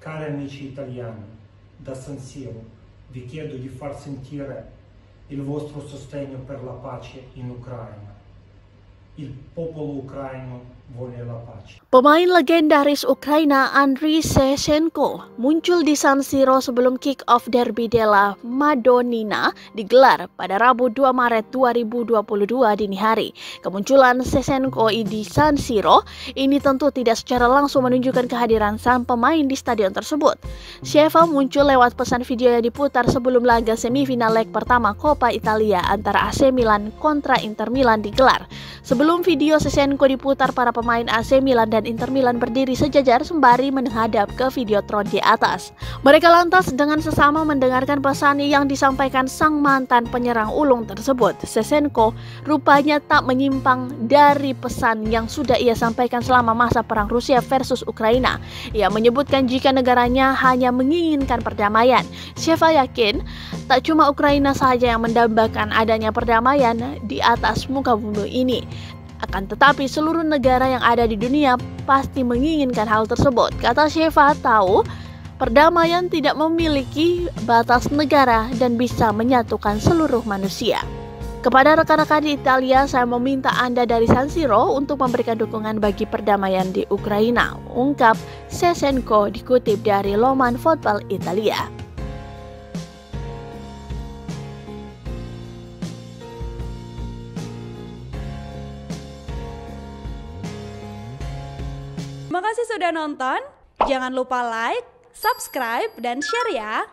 Cari amici italiani, da San Siro vi chiedo di far sentire il vostro sostegno per la pace in Ucraina. Il popolo ucraino vuole la pace. Pemain legendaris Ukraina Andriy Shevchenko muncul di San Siro sebelum kick-off Derby della Madonnina digelar pada Rabu 2 Maret 2022 dini hari. Kemunculan Shevchenko di San Siro ini tentu tidak secara langsung menunjukkan kehadiran sang pemain di stadion tersebut. Sheva muncul lewat pesan video yang diputar sebelum laga semifinal leg pertama Coppa Italia antara AC Milan kontra Inter Milan digelar. Sebelum video Shevchenko diputar, para pemain AC Milan dan Inter Milan berdiri sejajar sembari menghadap ke videotron di atas. Mereka lantas dengan sesama mendengarkan pesan yang disampaikan sang mantan penyerang ulung tersebut. Shevchenko rupanya tak menyimpang dari pesan yang sudah ia sampaikan selama masa perang Rusia versus Ukraina. Ia menyebutkan jika negaranya hanya menginginkan perdamaian. Sheva yakin tak cuma Ukraina saja yang mendambakan adanya perdamaian di atas muka bumi ini. Akan tetapi seluruh negara yang ada di dunia pasti menginginkan hal tersebut. Kata Sheva, tahu perdamaian tidak memiliki batas negara dan bisa menyatukan seluruh manusia. Kepada rekan-rekan di Italia, saya meminta Anda dari San Siro untuk memberikan dukungan bagi perdamaian di Ukraina, ungkap Shevchenko dikutip dari Loman Football Italia. Terima kasih sudah nonton, jangan lupa like, subscribe, dan share ya!